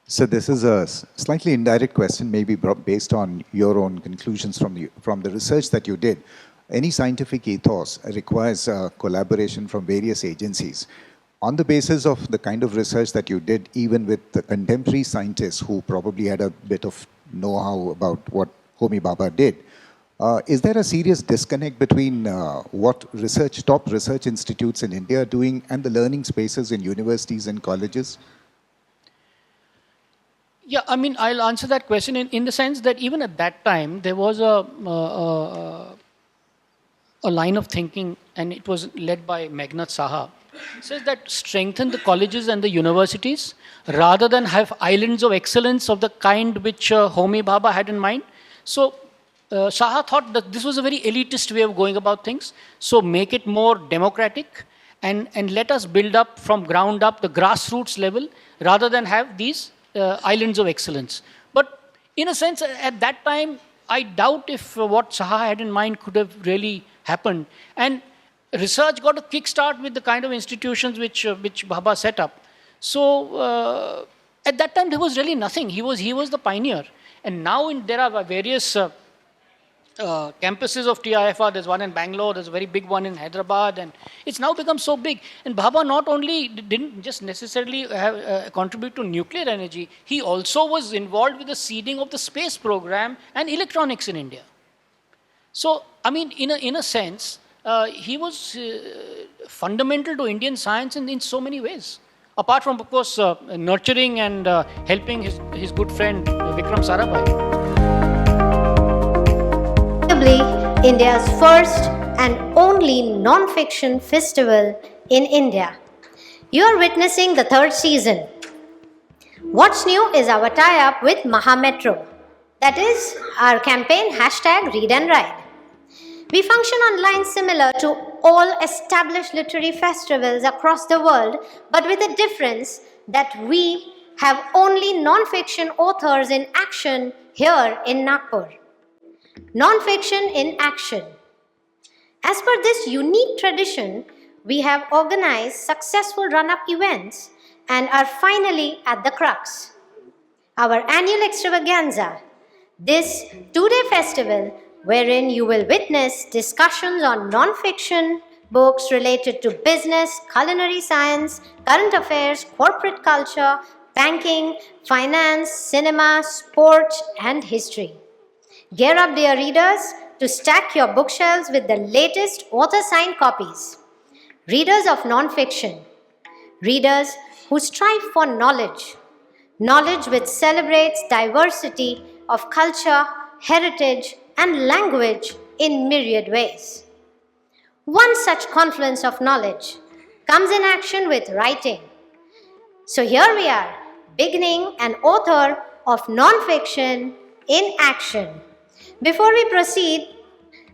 So this is a slightly indirect question, maybe based on your own conclusions from the research that you did. Any scientific ethos requires collaboration from various agencies. On the basis of the kind of research that you did, even with the contemporary scientists who probably had a bit of know-how about what Homi Bhabha did, is there a serious disconnect between what top research institutes in India are doing and the learning spaces in universities and colleges? Yeah, I mean, I'll answer that question in the sense that even at that time, there was a line of thinking, and it was led by Meghnad Saha. It says that strengthen the colleges and the universities rather than have islands of excellence of the kind which Homi Bhabha had in mind. So Saha thought that this was a very elitist way of going about things. So make it more democratic and let us build up from ground up the grassroots level rather than have these islands of excellence. But in a sense, at that time, I doubt if what Saha had in mind could have really happened. And research got a kickstart with the kind of institutions which Bhabha set up. So at that time, there was really nothing. He was the pioneer. And now there are various campuses of TIFR. There's one in Bangalore, there's a very big one in Hyderabad, and it's now become so big. And Bhabha not only didn't just necessarily have, contribute to nuclear energy, he also was involved with the seeding of the space program and electronics in India. So, I mean, in a sense, he was fundamental to Indian science in so many ways. Apart from, of course, nurturing and helping his good friend Vikram Sarabhai. India's first and only non-fiction festival in India. You are witnessing the third season. What's new is our tie-up with Maha Metro. That is our campaign #Read and Ride. We function online similar to all established literary festivals across the world, but with a difference that we have only non-fiction authors in action here in Nagpur. Non-fiction in action. As per this unique tradition, we have organized successful run-up events and are finally at the crux. Our annual extravaganza, this two-day festival wherein you will witness discussions on non-fiction books related to business, culinary science, current affairs, corporate culture, banking, finance, cinema, sports, and history. Gear up, dear readers, to stack your bookshelves with the latest author-signed copies. Readers of non-fiction, readers who strive for knowledge, knowledge which celebrates diversity of culture, heritage, and language in myriad ways. One such confluence of knowledge comes in action with writing. So here we are, beginning an author of non-fiction in action. Before we proceed,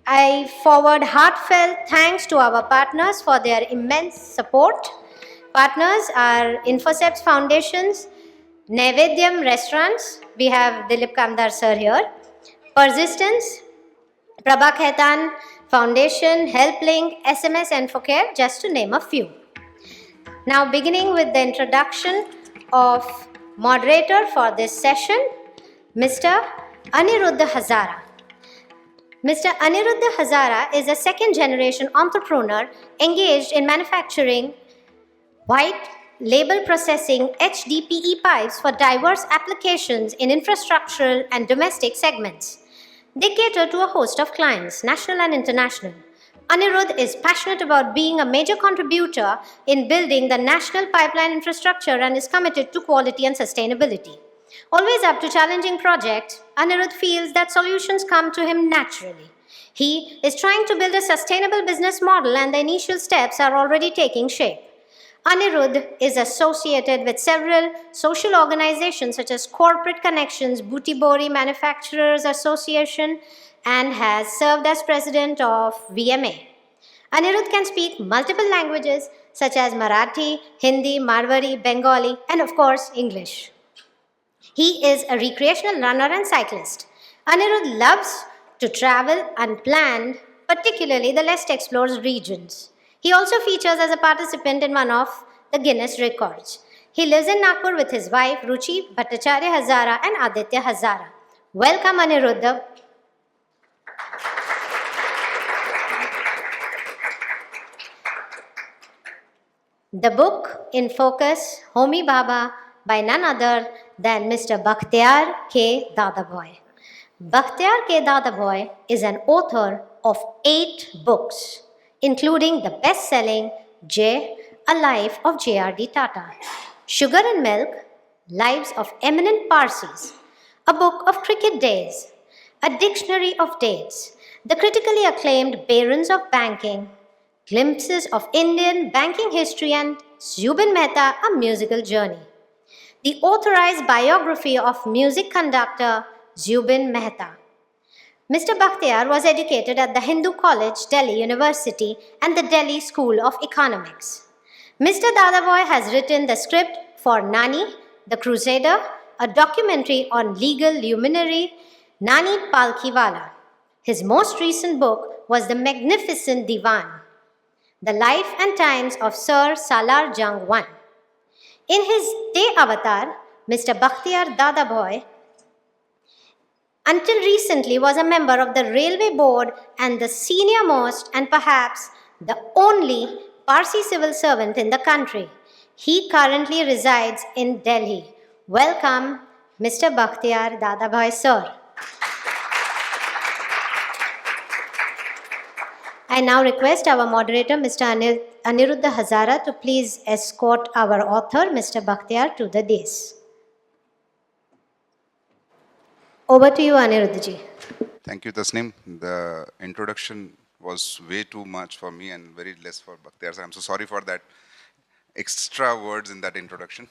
I forward heartfelt thanks to our partners for their immense support. Partners are Infoceps Foundations, Naivedyam Restaurants, we have Dilip Kamdar sir here, Persistence, Prabha Khaitan Foundation, HelpLink, SMS Infocare, just to name a few. Now beginning with the introduction of moderator for this session, Mr. Aniruddha Hazara. Mr. Aniruddha Hazara is a second-generation entrepreneur engaged in manufacturing white label processing HDPE pipes for diverse applications in infrastructural and domestic segments. They cater to a host of clients, national and international. Anirudh is passionate about being a major contributor in building the national pipeline infrastructure and is committed to quality and sustainability. Always up to challenging projects, Anirudh feels that solutions come to him naturally. He is trying to build a sustainable business model and the initial steps are already taking shape. Anirudh is associated with several social organizations such as Corporate Connections, Butibori Manufacturers Association, and has served as president of VMA. Anirudh can speak multiple languages such as Marathi, Hindi, Marwari, Bengali, and of course English. He is a recreational runner and cyclist. Anirudh loves to travel unplanned, particularly the less explored regions. He also features as a participant in one of the Guinness records. He lives in Nagpur with his wife Ruchi Bhattacharya Hazara and Aditya Hazara. Welcome, Aniruddha. The book in focus, Homi Baba, by none other than Mr. Bakhtiar K. Dadabhoy. Bakhtiar K. Dadabhoy is an author of 8 books, including the best-selling J. A Life of J.R.D. Tata, Sugar and Milk, Lives of Eminent Parsis, A Book of Cricket Days, A Dictionary of Dates, the critically acclaimed Barons of Banking, Glimpses of Indian Banking History, and Zubin Mehta, A Musical Journey. The authorized biography of music conductor Zubin Mehta. Mr. Bakhtiar was educated at the Hindu College, Delhi University, and the Delhi School of Economics. Mr. Dadabhoy has written the script for Nani, the Crusader, a documentary on legal luminary Nani Palkhiwala. His most recent book was The Magnificent Diwan, The Life and Times of Sir Salar Jung I. In his day avatar, Mr. Bakhtiar Dadabhoy, until recently was a member of the Railway Board and the senior most and perhaps the only Parsi civil servant in the country. He currently resides in Delhi. Welcome, Mr. Bakhtiar Dadabhoy, sir. I now request our moderator, Mr. Aniruddha Hazara, to please escort our author, Mr. Bakhtiar, to the dais. Over to you, Aniruddha ji. Thank you, Tasnim. The introduction was way too much for me and very less for Bakhtiar. So I'm so sorry for that extra words in that introduction.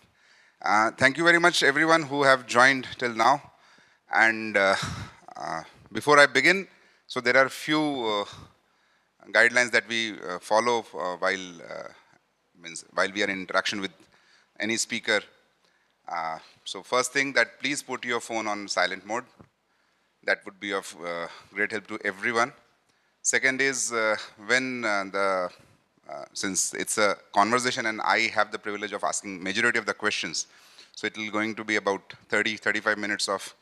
Thank you very much, everyone who have joined till now. And before I begin, so there are a few guidelines that we follow while we are in interaction with any speaker. So first thing, that please put your phone on silent mode. That would be of great help to everyone. Second is since it's a conversation and I have the privilege of asking majority of the questions, so it will going to be about 30-35 minutes of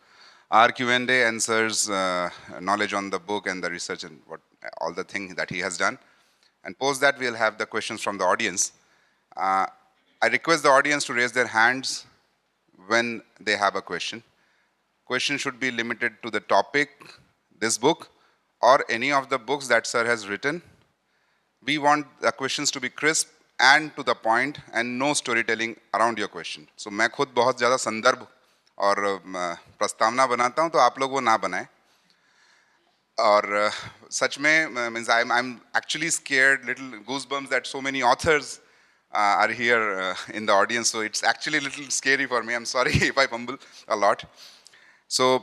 our Q&A, answers, knowledge on the book and the research and all the things that he has done. And post that, we'll have the questions from the audience. I request the audience to raise their hands when they have a question. Question should be limited to the topic, this book, or any of the books that sir has written. We want the questions to be crisp and to the point and no storytelling around your question. So मैं खुद बहुत ज़्यादा संदर्भ और प्रस्तावना बनाता हूँ, तो आप लोग वो ना बनाएं. और सच में means I'm actually scared, little goosebumps that so many authors are here in the audience, so it's actually a little scary for me. I'm sorry if I fumble a lot. So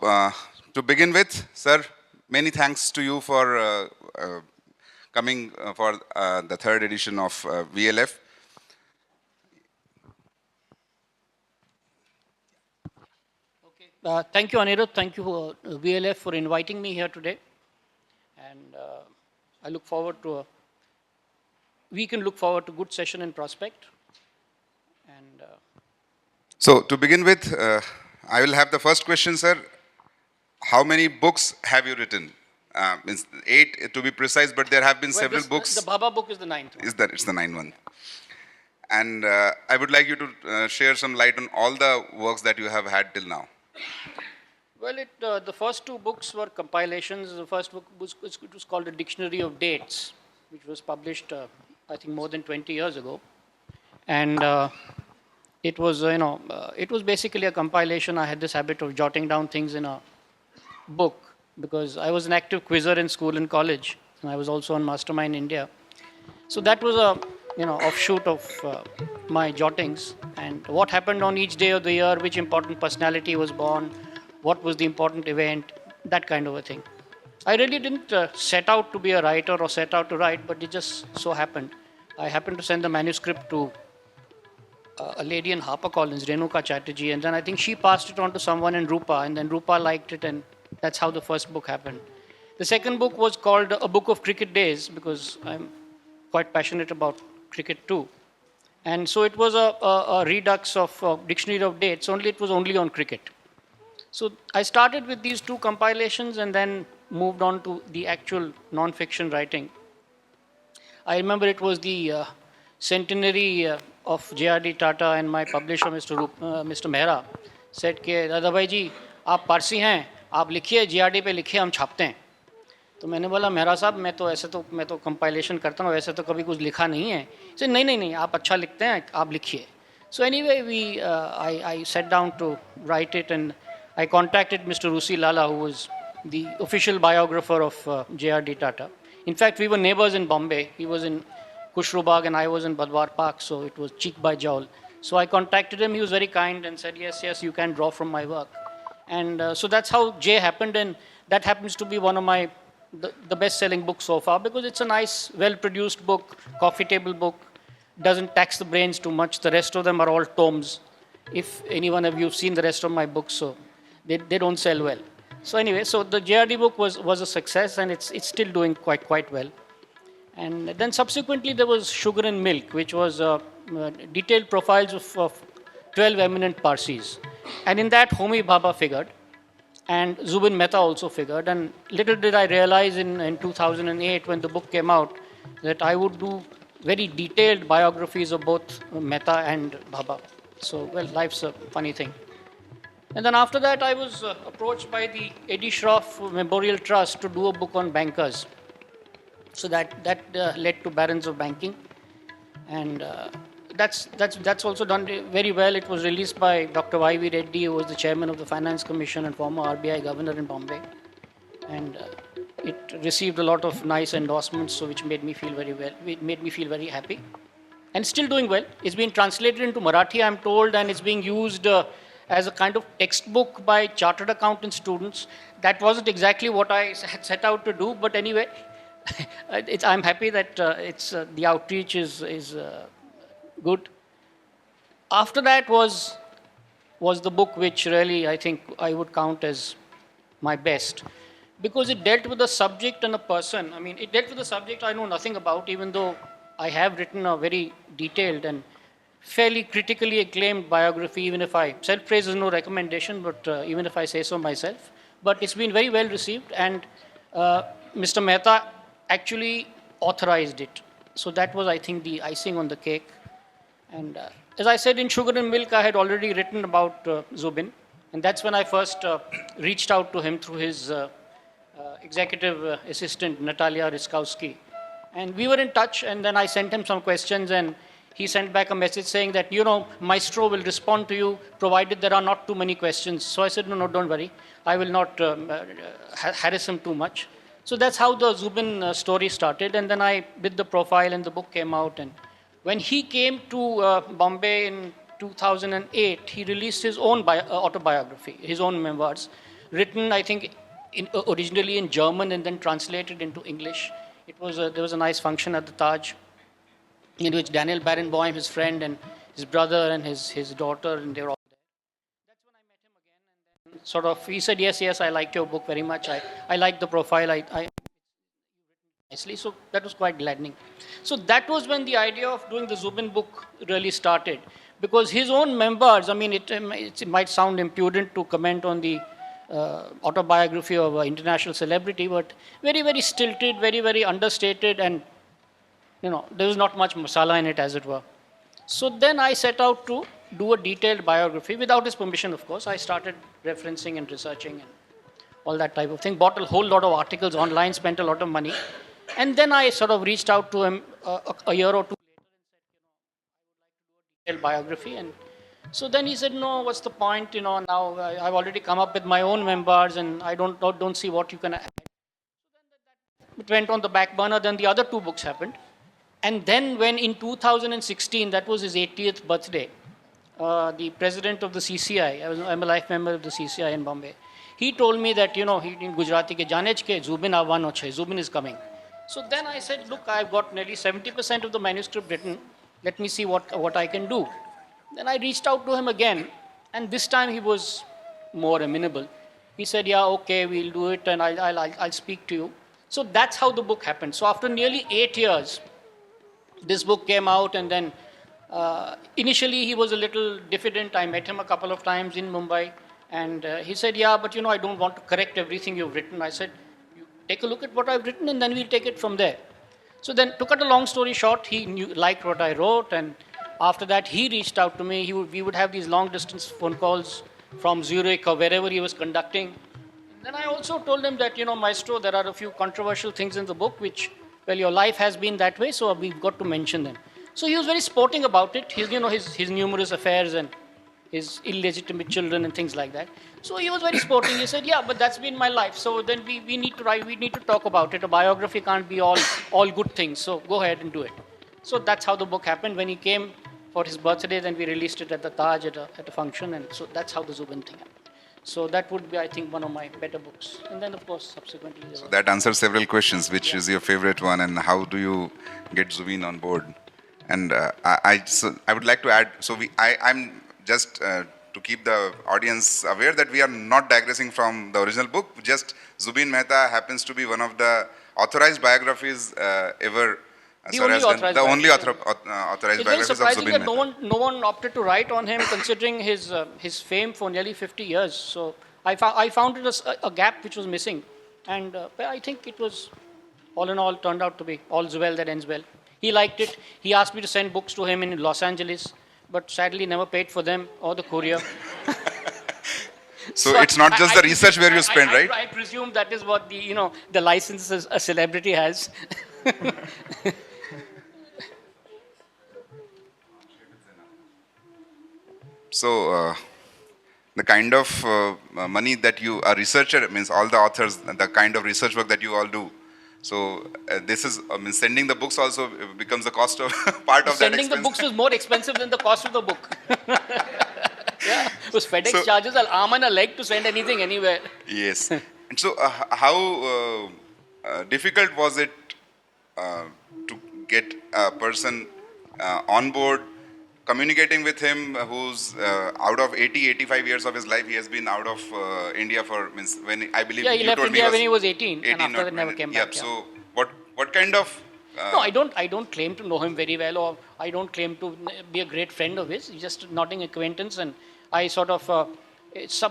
to begin with, sir, many thanks to you for coming for the 3rd edition of VLF. Okay. Thank you, Anirudh. Thank you, VLF, for inviting me here today. And I look forward to we can look forward to good session in prospect. And so to begin with, I will have the first question, sir. How many books have you written? Means 8 to be precise, but there have been several books. The Baba book is the 9th one. It's the 9th one. And I would like you to share some light on all the works that you have had till now. Well, the first 2 books were compilations. The first book it was called A Dictionary of Dates, which was published, I think, more than 20 years ago. And it was, it was basically a compilation. I had this habit of jotting down things in a book because I was an active quizzer in school and college, and I was also on Mastermind India. So that was a, offshoot of my jottings and what happened on each day of the year, which important personality was born, what was the important event, that kind of a thing. I really didn't set out to be a writer or set out to write, but it just so happened. I happened to send the manuscript to a lady in HarperCollins, Renuka Chatterjee, and then I think she passed it on to someone in Rupa, and then Rupa liked it, and that's how the first book happened. The second book was called A Book of Cricket Days, because I'm quite passionate about cricket too. And so it was a redux of dictionary of dates, only it was only on cricket. So I started with these two compilations and then moved on to the actual non-fiction writing. I remember it was the centenary of J.R.D. Tata, and my publisher, Mr. Mehra, said कि दादाभाई जी आप पारसी हैं, आप लिखिए J.R.D. पे लिखिए, हम छापते हैं. तो मैंने बोला मेहरा साहब मैं तो कंपाइलेशन करता हूँ, वैसे तो कभी कुछ लिखा नहीं है. सर नहीं आप अच्छा लिखते हैं, आप लिखिए. So anyway, I sat down to write it, and I contacted Mr. Rusi Lala, who was the official biographer of J.R.D. Tata. In fact, we were neighbors in Bombay. He was in Kushrubag and I was in Badwar Park, so it was cheek by jowl. So I contacted him. He was very kind and said, yes, you can draw from my work. And so that's how J happened, and that happens to be one of the best-selling books so far, because it's a nice, well-produced book, coffee table book, doesn't tax the brains too much. The rest of them are all tomes. If any one of you have seen the rest of my books, so they don't sell well. So anyway, so the JRD book was a success, and it's still doing quite well. And then subsequently there was Sugar and Milk, which was detailed profiles of 12 eminent Parsis. And in that, Homi Bhabha figured, and Zubin Mehta also figured. And little did I realize in 2008, when the book came out, that I would do very detailed biographies of both Mehta and Bhabha. So, well, life's a funny thing. And then after that, I was approached by the Eddie Schroff Memorial Trust to do a book on bankers. So that led to Barons of Banking. And that's also done very well. It was released by Dr. Y.V. Reddy, who was the chairman of the Finance Commission and former RBI governor in Bombay. And it received a lot of nice endorsements, so which made me feel very well. It made me feel very happy. And still doing well. It's been translated into Marathi, I'm told, and it's being used as a kind of textbook by chartered accountant students. That wasn't exactly what I had set out to do, but anyway, I'm happy that the outreach is good. After that was the book which really I think I would count as my best, because it dealt with a subject and a person. I mean, it dealt with a subject I know nothing about, even though I have written a very detailed and fairly critically acclaimed biography, even if self-praise is no recommendation, but even if I say so myself. But it's been very well received, and Mr. Mehta actually authorized it. So that was, I think, the icing on the cake. And as I said, in Sugar and Milk, I had already written about Zubin, and that's when I first reached out to him through his executive assistant, Natalia Ryskowski. And we were in touch, and then I sent him some questions, and he sent back a message saying that, Maestro will respond to you provided there are not too many questions. So I said, no, don't worry. I will not harass him too much. So that's how the Zubin story started. And then I did the profile, and the book came out. And when he came to Bombay in 2008, he released his own autobiography, his own memoirs, written, I think, originally in German and then translated into English. There was a nice function at the Taj, in which Daniel Barenboim, his friend, and his brother and his daughter, and they were all there. That's when I met him again, and then sort of he said, yes, I like your book very much. I like the profile. I nicely. So that was quite gladdening. So that was when the idea of doing the Zubin book really started, because his own memoirs, I mean, it might sound impudent to comment on the autobiography of an international celebrity, but very, very stilted, very, very understated, and there was not much masala in it, as it were. So then I set out to do a detailed biography, without his permission, of course. I started referencing and researching and all that type of thing. Bought a whole lot of articles online, spent a lot of money. And then I sort of reached out to him a year or two later and said, I would like to do a detailed biography. And so then he said, no, what's the point? Now I've already come up with my own memoirs, and I don't see what you can add. So then it went on the back burner. Then the other two books happened. And then when in 2016, that was his 80th birthday, the president of the CCI, I'm a life member of the CCI in Bombay, he told me that, he in Gujarati ke janej ke Zubin avano chhe, Zubin is coming. So then I said, look, I've got nearly 70% of the manuscript written. Let me see what I can do. Then I reached out to him again, and this time he was more amenable. He said, yeah, okay, we'll do it, and I'll speak to you. So that's how the book happened. So after nearly 8 years, this book came out, and then Initially, he was a little diffident. I met him a couple of times in Mumbai, and he said, "Yeah, but I don't want to correct everything you've written." I said, "You take a look at what I've written, and then we'll take it from there." So then, to cut a long story short, he liked what I wrote, and after that, he reached out to me. We would have these long distance phone calls from Zurich or wherever he was conducting. Then I also told him that, Maestro, there are a few controversial things in the book which, well, your life has been that way, so we've got to mention them. So he was very sporting about it, his numerous affairs and his illegitimate children and things like that. So he was very sporting. He said, "Yeah, but that's been my life. So then we need to write, we need to talk about it. A biography can't be all good things. So go ahead and do it." So that's how the book happened. When he came for his birthday, then we released it at the Taj at a function, and so that's how the Zubin thing happened. So that would be, I think, one of my better books. And then, of course, subsequently. So that answers several questions. Which is your favorite one, and how do you get Zubin on board? And I would like to add. So I'm just to keep the audience aware that we are not digressing from the original book. Just Zubin Mehta happens to be one of the authorized biographies ever. The only authorized Authorized biographies of surprising Zubin that Mehta. no one opted to write on him, considering his fame for nearly 50 years. So I found it a gap which was missing, and I think it was, all in all, turned out to be all's well that ends well. He liked it. He asked me to send books to him in Los Angeles, but sadly never paid for them or the courier. So it's not just the research where you spend, right? I presume that is what the license a celebrity has. So the kind of money that a researcher, means all the authors, the kind of research work that you all do. So this is, sending the books also becomes the cost of part of that expense. Sending the books was more expensive than the cost of the book. Yeah, those FedEx charges an arm and a leg to send anything anywhere. Yes. And so how difficult was it to get a person on board, communicating with him who's out of 85 years of his life, he has been out of India for, when I believe he left India when he was 18 and after that never came back. Yeah. So what kind of... No, I don't claim to know him very well, or I don't claim to be a great friend of his. He's just a nodding acquaintance, and I sort of,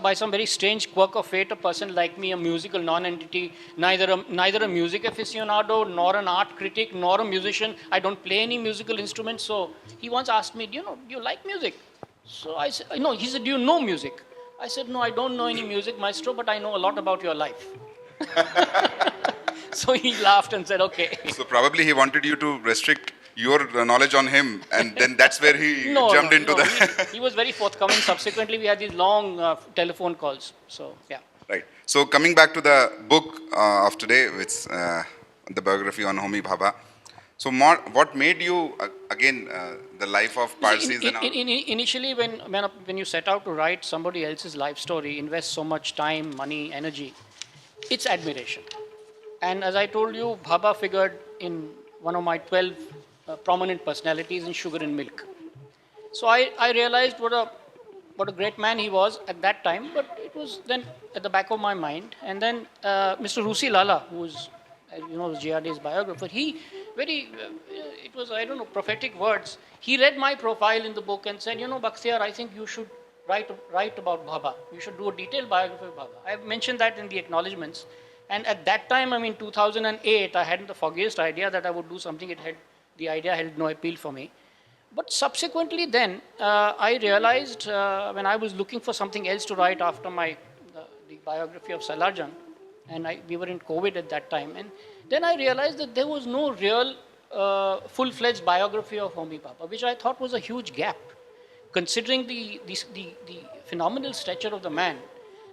by some very strange quirk of fate, a person like me, a musical non-entity, neither a music aficionado, nor an art critic, nor a musician. I don't play any musical instruments. So he once asked me, do you like music? So I said, no. He said, do you know music? I said, no, I don't know any music, Maestro, but I know a lot about your life. So he laughed and said, okay. So probably he wanted you to restrict your knowledge on him, and then that's where he jumped into the... He was very forthcoming. Subsequently, we had these long telephone calls. So, yeah. Right. So coming back to the book of today, which the biography on Homi Bhabha. So what made you, again, the life of Parsis? Initially, when you set out to write somebody else's life story, invest so much time, money, energy, it's admiration. And as I told you, Bhabha figured in one of my 12 prominent personalities in Sugar and Milk. So I realized what a great man he was at that time, but it was then at the back of my mind. And then Mr. Rusi Lala, who was, was GRD's biographer, he it was, I don't know, prophetic words. He read my profile in the book and said, Bakhtiar, I think you should write about Bhabha. You should do a detailed biography of Bhabha. I mentioned that in the acknowledgements. And at that time, 2008, I hadn't the foggiest idea that I would do something. The idea held no appeal for me. But subsequently then, I realized when I was looking for something else to write after the biography of Salarjan, and we were in COVID at that time, and then I realized that there was no real full-fledged biography of Homi Bhabha, which I thought was a huge gap, considering the phenomenal stature of the man.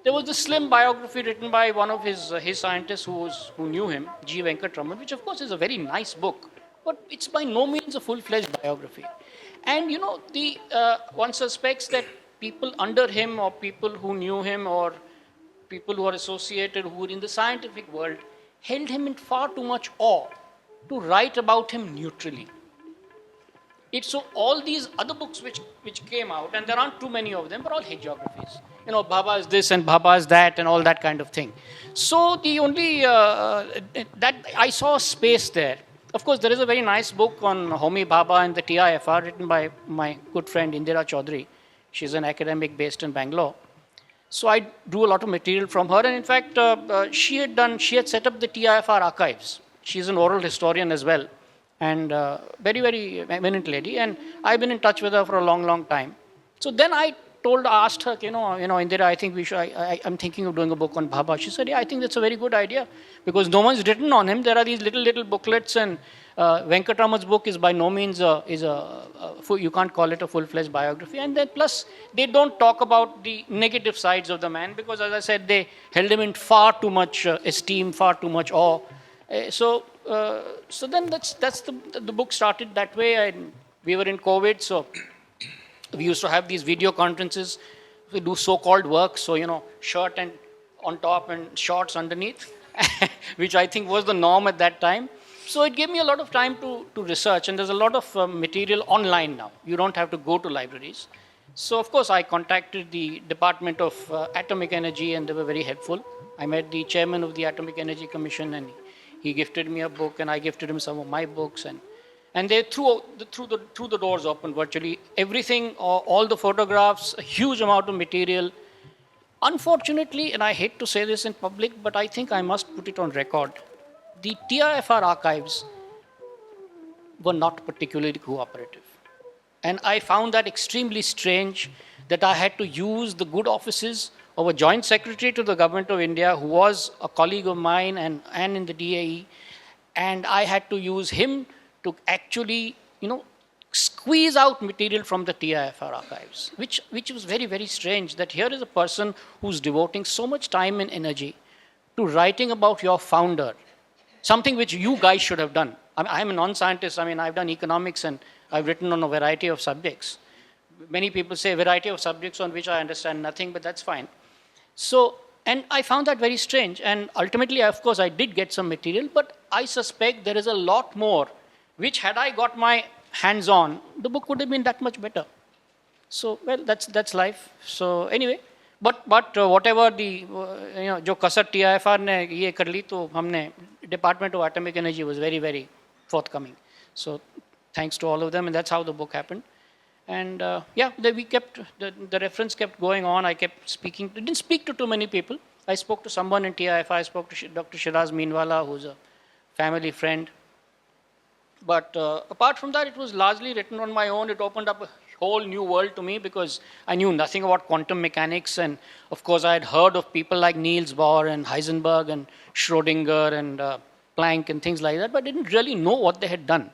There was the slim biography written by one of his scientists who knew him, G. Venkatraman, which of course is a very nice book, but it's by no means a full-fledged biography. And one suspects that people under him, or people who knew him, or people who are associated, who were in the scientific world, held him in far too much awe to write about him neutrally. So all these other books which came out, and there aren't too many of them, but all hagiographies. Bhabha is this and Bhabha is that and all that kind of thing. So the only, that I saw a space there. Of course, there is a very nice book on Homi Bhabha and the TIFR written by my good friend Indira Chaudhary. She's an academic based in Bangalore. So I drew a lot of material from her, and in fact, she had set up the TIFR archives. She's an oral historian as well, and very, very eminent lady. And I've been in touch with her for a long, long time. So then I asked her, Indira, I think we should. I'm thinking of doing a book on Bhabha. She said, yeah, I think that's a very good idea because no one's written on him. There are these little booklets, and Venkatrama's book is by no means you can't call it a full-fledged biography. And then plus, they don't talk about the negative sides of the man because, as I said, they held him in far too much esteem, far too much awe. So then the book started that way, and we were in COVID, so we used to have these video conferences. We do so-called work, so shirt and on top and shorts underneath, which I think was the norm at that time. So it gave me a lot of time to research, and there's a lot of material online now. You don't have to go to libraries. So of course I contacted the Department of Atomic Energy, and they were very helpful. I met the chairman of the Atomic Energy Commission, and he gifted me a book, and I gifted him some of my books, and they threw the doors open virtually. Everything, all the photographs, a huge amount of material. Unfortunately, and I hate to say this in public, but I think I must put it on record, the TIFR archives were not particularly cooperative. And I found that extremely strange that I had to use the good offices of a joint secretary to the government of India who was a colleague of mine and in the DAE, and I had to use him to actually, squeeze out material from the TIFR archives, which was very, very strange that here is a person who's devoting so much time and energy to writing about your founder, something which you guys should have done. I'm a non-scientist. I've done economics and I've written on a variety of subjects. Many people say a variety of subjects on which I understand nothing, but that's fine. So, and I found that very strange. And ultimately, of course, I did get some material, but I suspect there is a lot more which had I got my hands on, the book would have been that much better. So, well, that's life. So anyway, but whatever the, जो कसर TIFR ने ये कर ली तो हमने Department of Atomic Energy was very, very forthcoming. So thanks to all of them, and that's how the book happened. And we kept, the reference kept going on. I kept speaking, didn't speak to too many people. I spoke to someone in TIFR. I spoke to Dr. Shiraz Meenwala, who's a family friend. But apart from that, it was largely written on my own. It opened up a whole new world to me because I knew nothing about quantum mechanics. And of course, I had heard of people like Niels Bohr and Heisenberg and Schrodinger and Planck and things like that, but I didn't really know what they had done.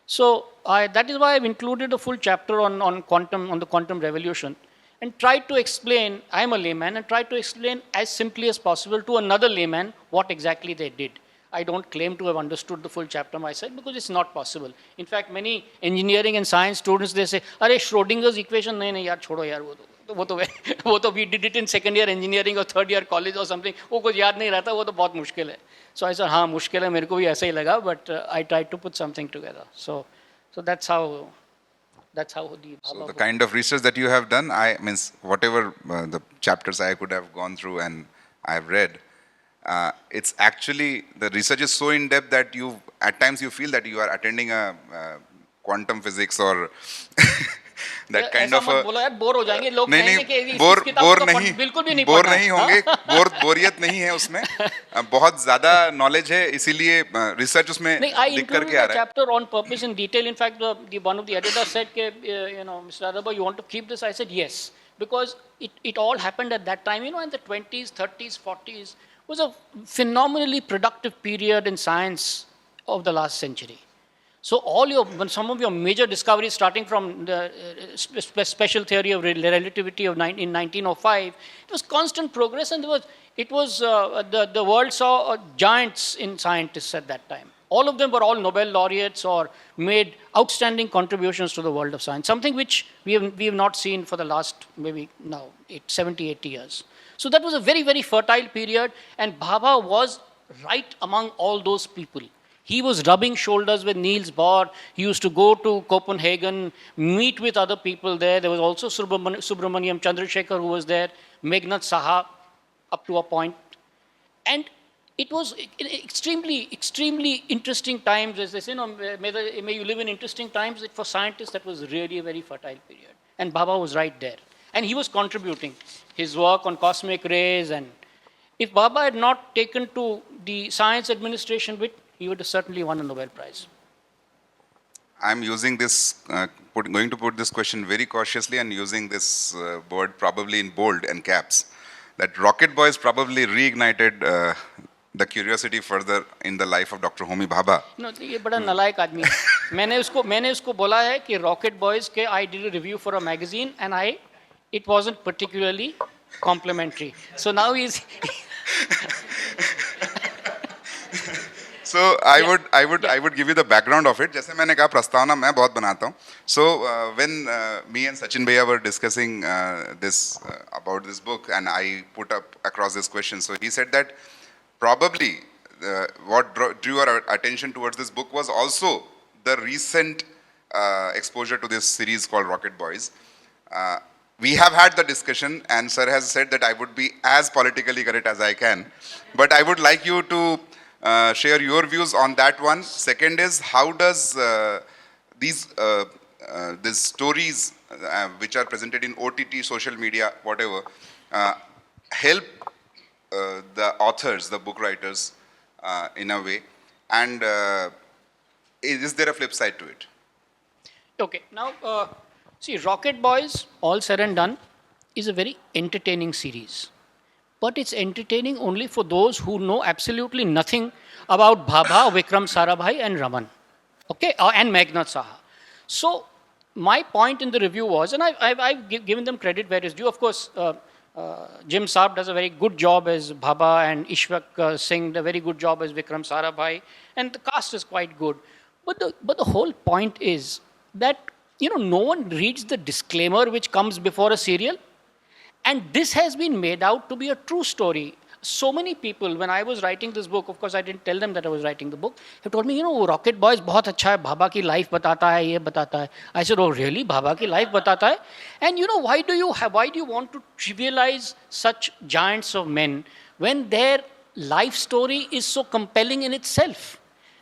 So that is why I've included a full chapter on the quantum revolution and tried to explain, I'm a layman, and tried to explain as simply as possible to another layman what exactly they did. I don't claim to have understood the full chapter myself because it's not possible. In fact, many engineering and science students, they say, "Arey, Schrodinger's equation, nahi, yaar, chodo yaar, wo to we did it in second year engineering or third year college or something. वो कुछ याद नहीं रहता, वो तो बहुत मुश्किल है." So I said, हाँ, मुश्किल है, मेरे को भी ऐसा ही लगा, but I tried to put something together. So that's how the So the kind of research that you have done, whatever the chapters I could have gone through and I have read, it's actually, the research is so in depth that at times you feel that you are attending a quantum physics or that kind of a, bore हो जाएंगे लोग, नहीं bore नहीं होंगे, बोरियत नहीं है उसमें, बहुत ज्यादा नॉलेज है, इसीलिए रिसर्च उसमें दिख करके आ रहा है. Chapter on purpose in detail. In fact, one of the editors said, Mr. Dadabhoy, you want to keep this? I said yes, because it all happened at that time. In the 20s, 30s, 40s was a phenomenally productive period in science of the last century. So some of your major discoveries, starting from the special theory of relativity in 1905, it was constant progress, and the world saw giants in scientists at that time. All of them were all Nobel laureates or made outstanding contributions to the world of science, something which we have not seen for the last maybe now 70, 80 years. So that was a very, very fertile period, and Bhabha was right among all those people. He was rubbing shoulders with Niels Bohr. He used to go to Copenhagen, meet with other people there. There was also Subramaniam Chandrasekhar who was there, Meghnad Saha up to a point. And it was extremely interesting times. As they say, may you live in interesting times. For scientists, that was really a very fertile period. And Bhabha was right there. And he was contributing his work on cosmic rays. And if Bhabha had not taken to the science administration bit, he would have certainly won a Nobel Prize. I'm using this, going to put this question very cautiously and using this word probably in bold and caps. That Rocket Boys probably reignited the curiosity further in the life of Dr. Homi Bhabha. No, ये बड़ा नालायक आदमी है. मैंने उसको बोला है कि Rocket Boys के I did a review for a magazine and it wasn't particularly complimentary. So now he's So I would give you the background of it. जैसे मैंने कहा प्रस्तावना मैं बहुत बनाता हूँ. So when me and Sachin Bhaiya were discussing this about this book and I put up across this question, so he said that probably what drew our attention towards this book was also the recent exposure to this series called Rocket Boys. We have had the discussion and sir has said that I would be as politically correct as I can, but I would like you to share your views on that one. Second is, how does these stories which are presented in OTT, social media, whatever, help the authors, the book writers in a way? And is there a flip side to it? okay. Now, see, Rocket Boys, all said and done, is a very entertaining series. But it's entertaining only for those who know absolutely nothing about Bhabha, Vikram Sarabhai and Raman, okay, and Meghnad Saha. So my point in the review was, and I've given them credit where it's due. Of course, Jim Saab does a very good job as Bhabha and Ishwak Singh does a very good job as Vikram Sarabhai, and the cast is quite good. But the whole point is that, no one reads the disclaimer which comes before a serial. And this has been made out to be a true story. So many people, when I was writing this book, of course I didn't tell them that I was writing the book, they told me, Rocket Boys बहुत अच्छा है, Bhabha की life बताता है, ये बताता है. I said, oh really, Bhabha की life बताता है? And why do you want to trivialize such giants of men when their life story is so compelling in itself?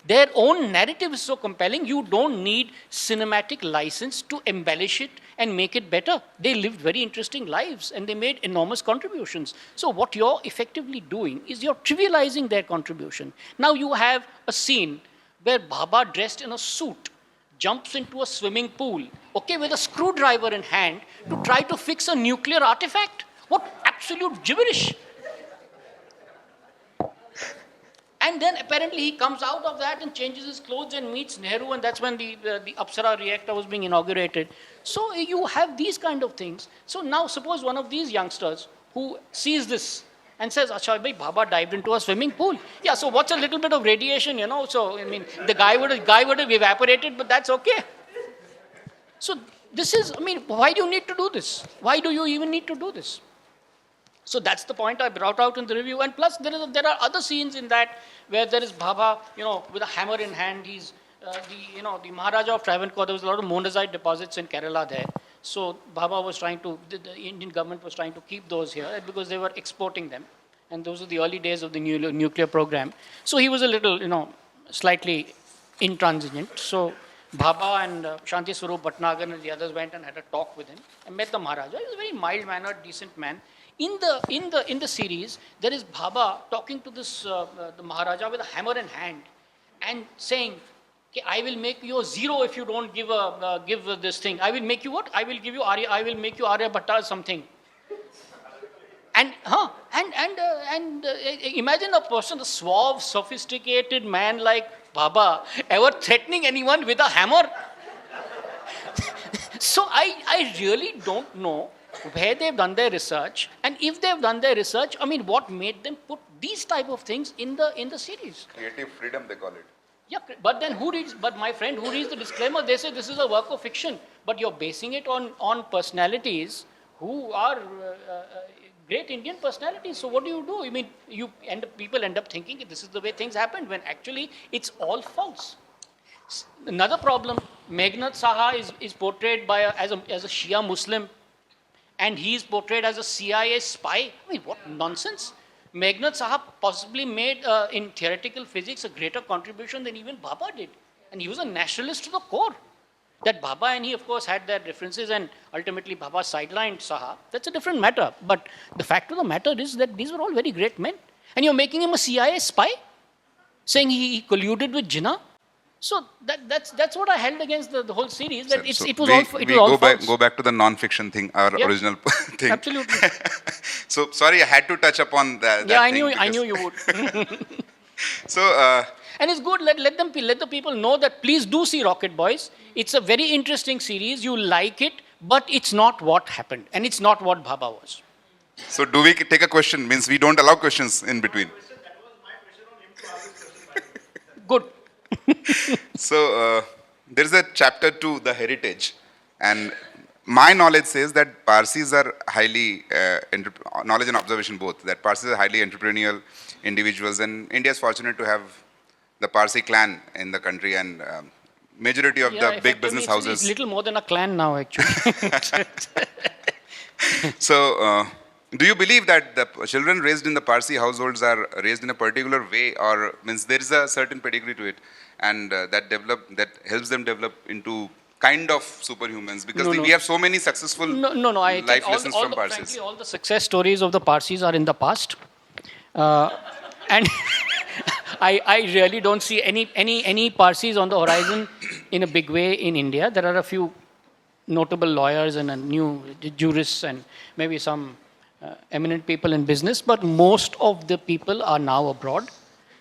Their own narrative is so compelling, you don't need cinematic license to embellish it and make it better. They lived very interesting lives and they made enormous contributions. So what you're effectively doing is you're trivializing their contribution. Now you have a scene where Bhabha, dressed in a suit, jumps into a swimming pool, okay, with a screwdriver in hand to try to fix a nuclear artifact. What absolute gibberish. And then apparently he comes out of that and changes his clothes and meets Nehru, and that's when the Apsara reactor was being inaugurated. So you have these kind of things. So now suppose one of these youngsters who sees this and says, Acha, bhai, Bhabha dived into a swimming pool. Yeah, so what's a little bit of radiation, So, I mean, the guy would have evaporated, but that's okay. So this is, why do you need to do this? Why do you even need to do this? So that's the point I brought out in the review. And plus, there are other scenes in that where there is Bhabha, with a hammer in hand. He's the Maharaja of Travancore. There was a lot of monazite deposits in Kerala there. So Bhabha was the Indian government was trying to keep those here because they were exporting them. And those were the early days of the nuclear program. So he was a little, slightly intransigent. So Bhabha and Shanti Swarup Bhatnagar and the others went and had a talk with him and met the Maharaja. He was a very mild-mannered, decent man. In the series, there is Bhabha talking to this the Maharaja with a hammer in hand and saying, okay, I will make you a zero if you don't give this thing. I will make you what? I will give you Arya. I will make you Arya Bhatta or something. And imagine a person, a suave, sophisticated man like Bhabha, ever threatening anyone with a hammer. So I really don't know where they've done their research, and if they've done their research, what made them put these type of things in the series? Creative freedom, they call it. Yeah, but then my friend, who reads the disclaimer? They say this is a work of fiction, but you're basing it on personalities who are great Indian personalities. So what do? People end up thinking this is the way things happened, when actually it's all false. Another problem, Meghnad Saha is portrayed as a Shia Muslim, and he is portrayed as a CIA spy. What nonsense. Meghnad Sahab possibly made in theoretical physics a greater contribution than even Baba did. And he was a nationalist to the core. That Baba and he, of course, had their differences, and ultimately Baba sidelined Saha. That's a different matter. But the fact of the matter is that these were all very great men. And you're making him a CIA spy, saying he colluded with Jinnah. So that's what I held against the whole series. That it was all false. Go back to the non-fiction thing, our original thing. Absolutely. So sorry, I had to touch upon that. Yeah, that I knew you would. So. And it's good, let the people know that please do see Rocket Boys. It's a very interesting series. You like it, but it's not what happened. And it's not what Baba was. So do we take a question? Means we don't allow questions in between. Good. So there's a chapter 2, the heritage. And my knowledge says that Parsis are highly, knowledge and observation both, that Parsis are highly entrepreneurial individuals. And India is fortunate to have the Parsi clan in the country, and majority of the big business houses. It's little more than a clan now, actually. So, do you believe that the children raised in the Parsi households are raised in a particular way, or means there is a certain pedigree to it, and that helps them develop into kind of superhumans? Because we have so many successful I life think lessons from Parsis. Frankly, all the success stories of the Parsis are in the past, and. I really don't see any Parsis on the horizon in a big way in India. There are a few notable lawyers and a new jurists and maybe some eminent people in business, but most of the people are now abroad.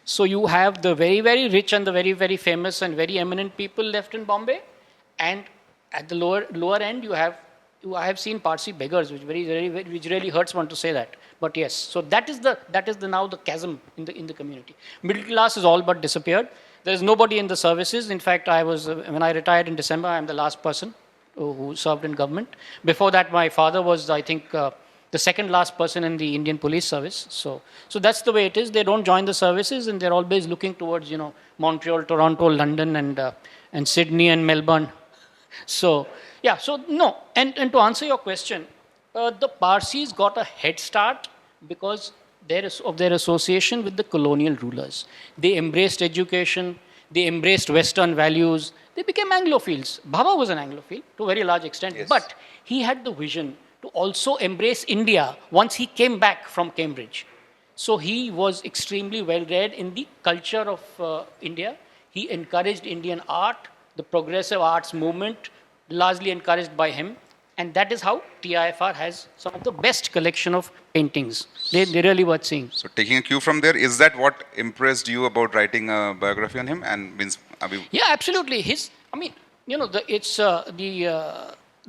So you have the very, very rich and the very, very famous and very eminent people left in Bombay, and at the lower end I have seen Parsi beggars, which really hurts one to say that. But yes, so that is now the chasm in the community. Middle class is all but disappeared. There is nobody in the services. In fact, when I retired in December, I'm the last person who served in government. Before that, my father was, I think, the second last person in the Indian police service. So that's the way it is. They don't join the services, and they're always looking towards, Montreal, Toronto, London, and Sydney and Melbourne. So yeah, so no. And to answer your question, the Parsis got a head start because of their association with the colonial rulers. They embraced education, they embraced Western values, they became Anglophiles. Baba was an Anglophile to a very large extent, yes. But he had the vision to also embrace India once he came back from Cambridge. So he was extremely well read in the culture of India. He encouraged Indian art, the progressive arts movement, largely encouraged by him. And that is how TIFR has some of the best collection of paintings. They're really worth seeing. So taking a cue from there, is that what impressed you about writing a biography on him? And yeah, absolutely. The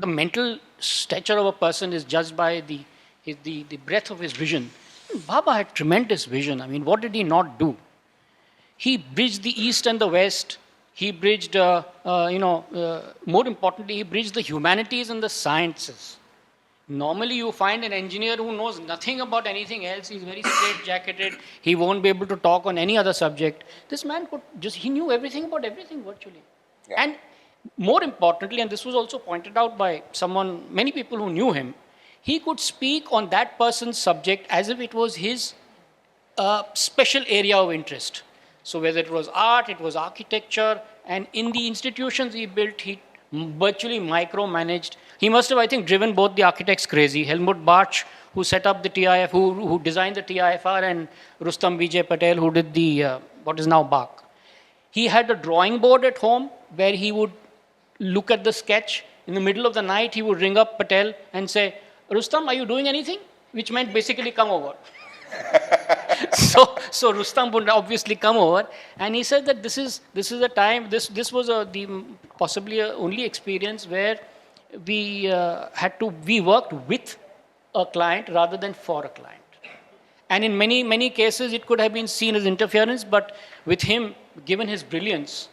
mental stature of a person is judged by the breadth of his vision. Baba had tremendous vision. I mean, what did he not do? He bridged the East and the West. He bridged, more importantly, he bridged the humanities and the sciences. Normally, you find an engineer who knows nothing about anything else. He's very straight-jacketed. He won't be able to talk on any other subject. This man he knew everything about everything virtually. Yeah. And more importantly, and this was also pointed out by many people who knew him, he could speak on that person's subject as if it was his special area of interest. So whether it was art, it was architecture, and in the institutions he built, he virtually micromanaged. He must have, I think, driven both the architects crazy. Helmut Bartsch, who set up the TIF, who designed the TIFR, and Rustam Vijay Patel, who did the, what is now BAC. He had a drawing board at home where he would look at the sketch. In the middle of the night, he would ring up Patel and say, Rustam, are you doing anything? Which meant basically come over. So Rustam would obviously come over, and he said that this is a time. This was possibly a only experience where we worked with a client rather than for a client. And in many cases, it could have been seen as interference, but with him, given his brilliance,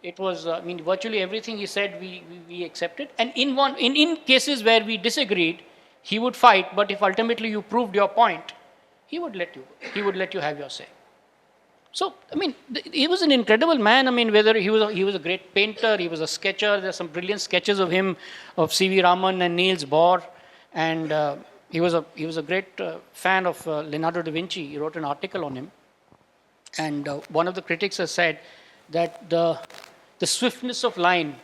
it was virtually everything he said we accepted. And in cases where we disagreed, he would fight. But if ultimately you proved your point, he would let you have your say. So, he was an incredible man. Whether he was a great painter, he was a sketcher. There's some brilliant sketches of him, of C.V. Raman and Niels Bohr. And he was a great fan of Leonardo da Vinci. He wrote an article on him. And one of the critics has said that the swiftness of line,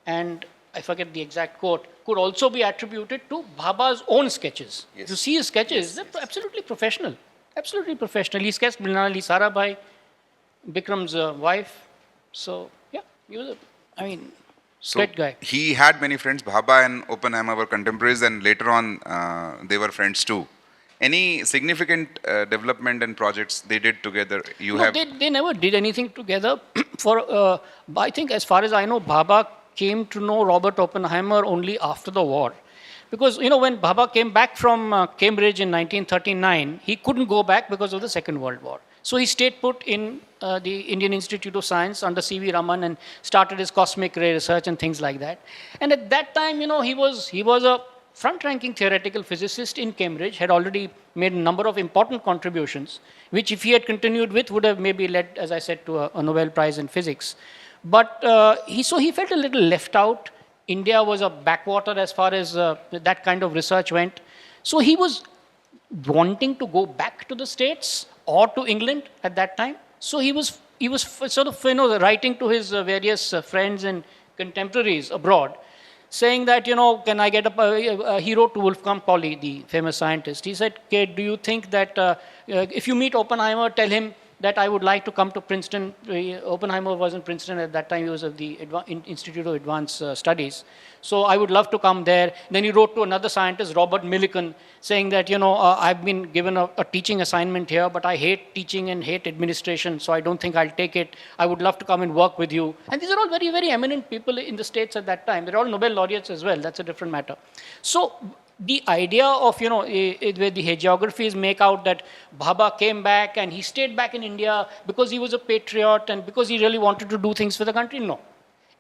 and I forget the exact quote, could also be attributed to Bhabha's own sketches. Yes. You see his sketches, they're absolutely professional. Absolutely professional. He sketched Mrinalini Sarabhai, Bikram's wife. So, yeah, he was great guy. He had many friends. Bhabha and Oppenheimer were contemporaries, and later on they were friends too. Any significant development and projects they did together? They never did anything together. I think, as far as I know, Bhabha came to know Robert Oppenheimer only after the war. Because, when Bhabha came back from Cambridge in 1939, he couldn't go back because of the Second World War. So he stayed put in the Indian Institute of Science under C.V. Raman and started his cosmic ray research and things like that. And at that time, he was a front-ranking theoretical physicist in Cambridge, had already made a number of important contributions, which if he had continued with would have maybe led, as I said, to a Nobel Prize in physics. But he felt a little left out. India was a backwater as far as that kind of research went. So he was wanting to go back to the States or to England at that time. So he was sort of writing to his various friends and contemporaries abroad, saying that, can I get he wrote to Wolfgang Pauli, the famous scientist. He said, okay, do you think that if you meet Oppenheimer, tell him that I would like to come to Princeton. Oppenheimer was in Princeton at that time. He was at the Institute of Advanced Studies. So I would love to come there. Then he wrote to another scientist, Robert Millikan, saying that, I've been given a teaching assignment here, but I hate teaching and hate administration, so I don't think I'll take it. I would love to come and work with you. And these are all very, very eminent people in the States at that time. They're all Nobel laureates as well. That's a different matter. So the idea of, where the hagiographies make out that Bhabha came back and he stayed back in India because he was a patriot and because he really wanted to do things for the country, no.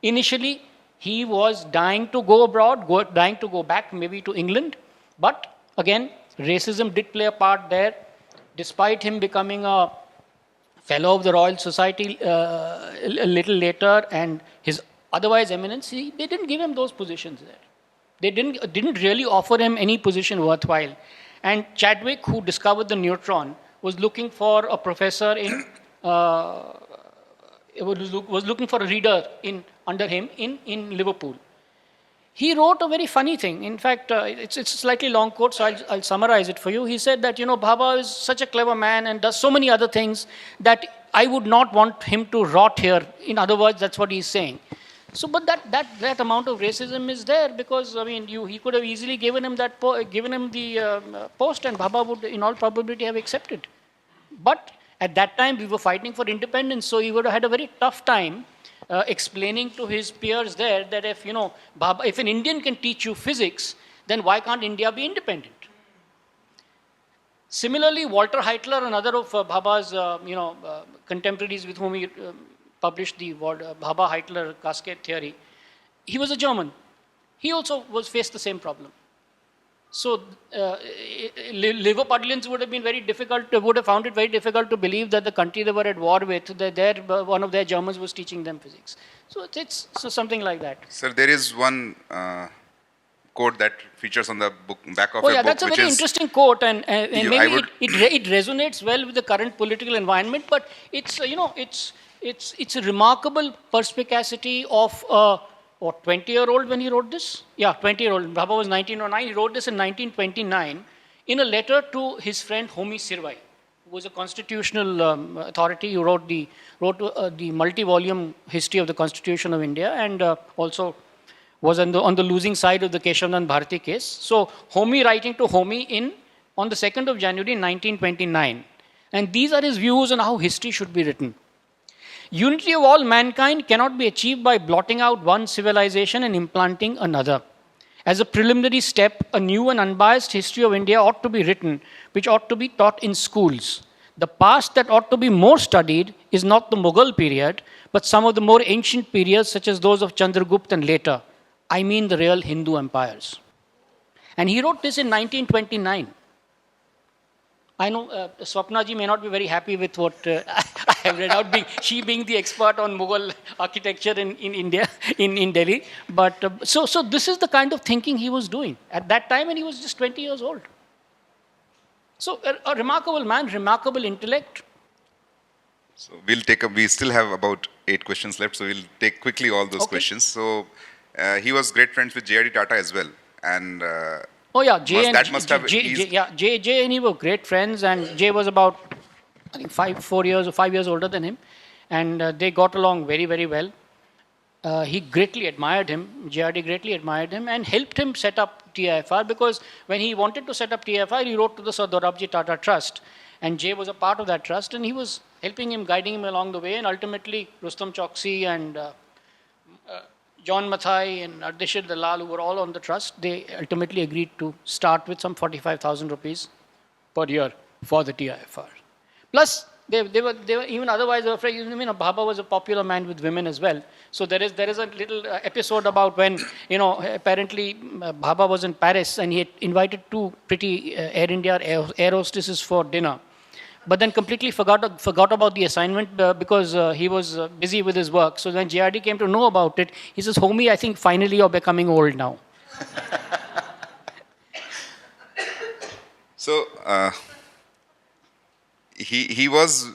Initially, he was dying to go abroad, dying to go back maybe to England. But again, racism did play a part there. Despite him becoming a fellow of the Royal Society a little later and his otherwise eminence, they didn't give him those positions there. They didn't really offer him any position worthwhile. And Chadwick, who discovered the neutron, was looking for a professor was looking for a reader under him in Liverpool. He wrote a very funny thing. In fact, it's a slightly long quote, so I'll summarize it for you. He said that, Bhabha is such a clever man and does so many other things that I would not want him to rot here. In other words, that's what he's saying. So, but that amount of racism is there because, he could have easily given him the post and Bhabha would, in all probability, have accepted. But at that time, we were fighting for independence, so he would have had a very tough time explaining to his peers there that if, Bhabha, if an Indian can teach you physics, then why can't India be independent? Similarly, Walter Heitler, another of Bhabha's, contemporaries with whom he published the Bhabha-Heitler cascade theory, he was a German. He also faced the same problem. So Liverpudlians would have found it very difficult to believe that the country they were at war with, one of their Germans was teaching them physics. So it's something like that. Sir, there is one quote that features on the back of your book. Yeah, that's a very interesting quote, and maybe it resonates well with the current political environment. But it's it's a remarkable perspicacity of a 20-year-old when he wrote this? Yeah, 20-year-old. Bhabha was 1909. He wrote this in 1929 in a letter to his friend Homi Sirvai, who was a constitutional authority who wrote the multi-volume history of the Constitution of India and also was on the losing side of the Keshavanand Bharati case. So Homi writing to Homi on the 2nd of January 1929. And these are his views on how history should be written. Unity of all mankind cannot be achieved by blotting out one civilization and implanting another. As a preliminary step, a new and unbiased history of India ought to be written, which ought to be taught in schools. The past that ought to be more studied is not the Mughal period, but some of the more ancient periods such as those of Chandragupta and later. I mean the real Hindu empires. And he wrote this in 1929. I know Swapna ji may not be very happy with what I have read out, she being the expert on Mughal architecture in India, in Delhi. But so this is the kind of thinking he was doing at that time, and he was just 20 years old. So a remarkable man, remarkable intellect. So we still have about 8 questions left, so we'll take quickly all those Okay. questions. So he was great friends with J.R.D. Tata as well. And Oh yeah, Jay and that must have Jay and he were great friends, and Jay was about I think 5 years older than him, and they got along very very well. He greatly admired him. JRD greatly admired him and helped him set up TIFR, because when he wanted to set up TIFR, he wrote to the Sir Dorabji Tata Trust, and Jay was a part of that trust, and he was helping him, guiding him along the way, and ultimately Rustam Choksi and John Mathai and Ardeshir Dalal, who were all on the trust, they ultimately agreed to start with some 45,000 rupees per year for the TIFR. Plus, they were even otherwise they were afraid. I mean, Bhabha was a popular man with women as well. So there is a little episode about when apparently Bhabha was in Paris and he had invited 2 pretty Air India air hostesses for dinner, but then completely forgot about the assignment because he was busy with his work. So when JRD came to know about it, he says, "Homie, I think finally you're becoming old now." So he was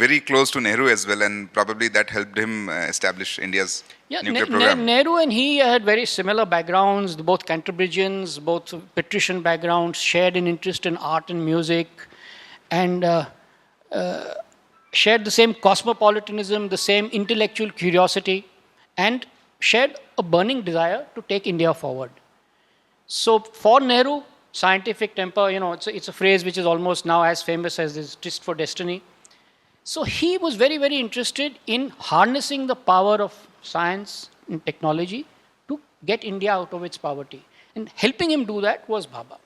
very close to Nehru as well, and probably that helped him establish India's nuclear program. Nehru and he had very similar backgrounds, both Cantabrigians, both patrician backgrounds, shared an interest in art and music, and shared the same cosmopolitanism, the same intellectual curiosity, and shared a burning desire to take India forward. So for Nehru, scientific temper, it's a phrase which is almost now as famous as this tryst for destiny. So he was very, very interested in harnessing the power of science and technology to get India out of its poverty. And helping him do that was Bhabha.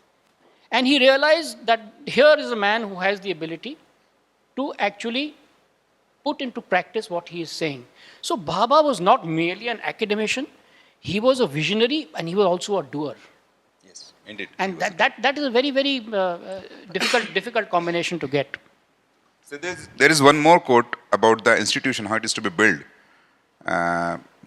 And he realized that here is a man who has the ability to actually put into practice what he is saying. So Bhabha was not merely an academician, he was a visionary and he was also a doer. Yes, indeed. And that is a very, very difficult combination to get. So there is one more quote about the institution, how it is to be built.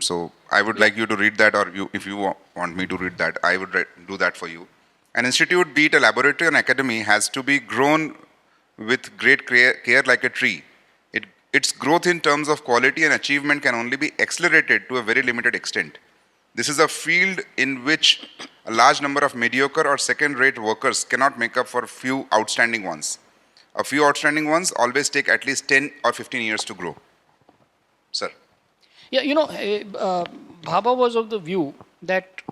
So I would like you to read that, or if you want me to read that, I would do that for you. An institute, be it a laboratory or an academy, has to be grown with great care like a tree. Its growth in terms of quality and achievement can only be accelerated to a very limited extent. This is a field in which a large number of mediocre or second-rate workers cannot make up for a few outstanding ones. A few outstanding ones always take at least 10 or 15 years to grow. Sir. Yeah, Bhabha was of the view that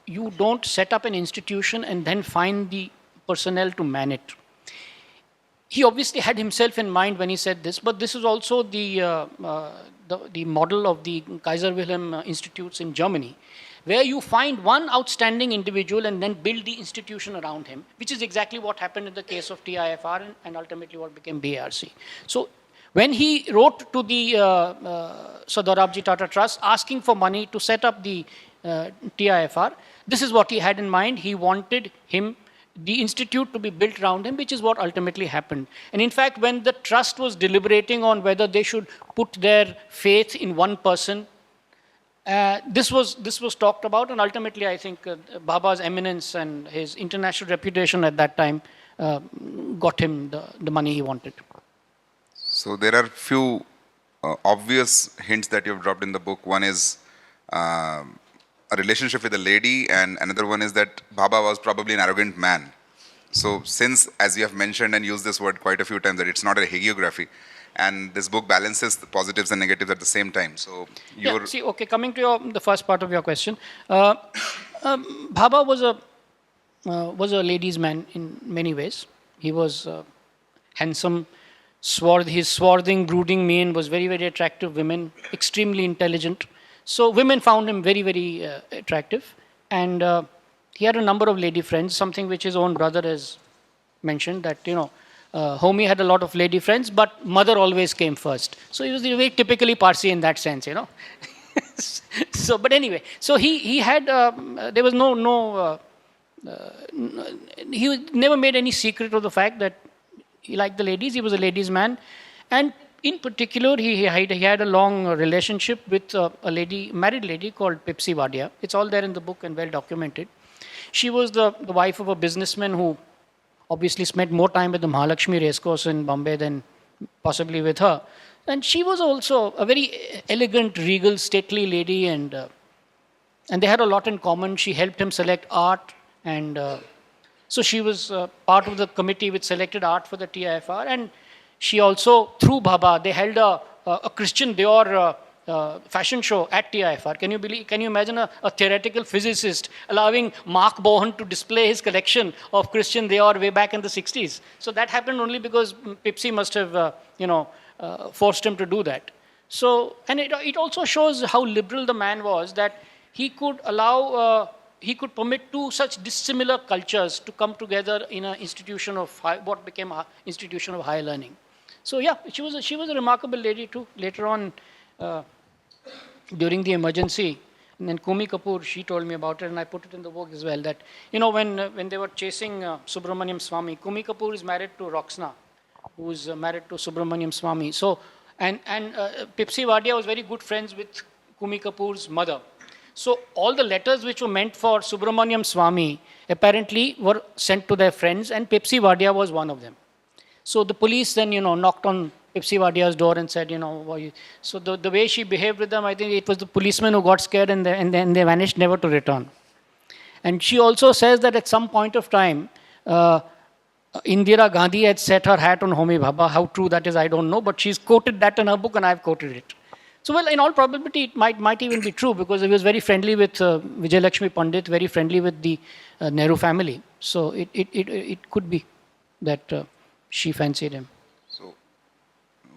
you don't set up an institution and then find the personnel to man it. He obviously had himself in mind when he said this, but this is also the model of the Kaiser Wilhelm Institutes in Germany, where you find one outstanding individual and then build the institution around him, which is exactly what happened in the case of TIFR and ultimately what became BARC. So when he wrote to the Sir Dorabji Tata Trust asking for money to set up the TIFR, this is what he had in mind. He wanted the institute to be built around him, which is what ultimately happened. And in fact, when the trust was deliberating on whether they should put their faith in one person, this was talked about, and ultimately I think Bhabha's eminence and his international reputation at that time got him the money he wanted. So there are few obvious hints that you've dropped in the book. One is a relationship with a lady, and another one is that Bhabha was probably an arrogant man. So since, as you have mentioned and used this word quite a few times, that it's not a hagiography, and this book balances the positives and negatives at the same time. So coming to the first part of your question, Bhabha was a ladies' man in many ways. He was handsome, his swarthing, brooding mien was very, very attractive. Women, extremely intelligent. So women found him very, very attractive, and he had a number of lady friends, something which his own brother has mentioned, that, Homie had a lot of lady friends, but mother always came first. So he was very typically Parsi in that sense, So, but anyway, so he had, there was he never made any secret of the fact that he liked the ladies. He was a ladies' man. And in particular, he had a long relationship with a lady, married lady called Pipsi Wadia. It's all there in the book and well documented. She was the wife of a businessman who obviously spent more time at the Mahalakshmi racecourse in Bombay than possibly with her. And she was also a very elegant, regal, stately lady, and they had a lot in common. She helped him select art, and so she was part of the committee which selected art for the TIFR. And she also, through Bhabha, they held a Christian Dior fashion show at TIFR. Can you imagine a theoretical physicist allowing Mark Bohan to display his collection of Christian Dior way back in the 60s? So that happened only because Pipsi must have, forced him to do that. So, and it also shows how liberal the man was, that he could he could permit two such dissimilar cultures to come together in an institution of what became an institution of higher learning. So yeah, she was a remarkable lady too. Later on, during the emergency, and then Kumi Kapoor, she told me about it, and I put it in the book as well, that, when they were chasing Subramaniam Swamy, Kumi Kapoor is married to Roxana, who is married to Subramaniam Swamy. So, and Pipsi Wadia was very good friends with Kumi Kapoor's mother. So all the letters which were meant for Subramaniam Swamy apparently were sent to their friends, and Pipsi Wadia was one of them. So the police then, knocked on Pipsi Wadia's door and said, so the way she behaved with them, I think it was the policemen who got scared and then they vanished, never to return. And she also says that at some point of time, Indira Gandhi had set her hat on Homi Bhabha. How true that is, I don't know, but she's quoted that in her book and I've quoted it. So, well, in all probability, it might even be true, because he was very friendly with Vijay Lakshmi Pandit, very friendly with the Nehru family. So it could be that she fancied him. So,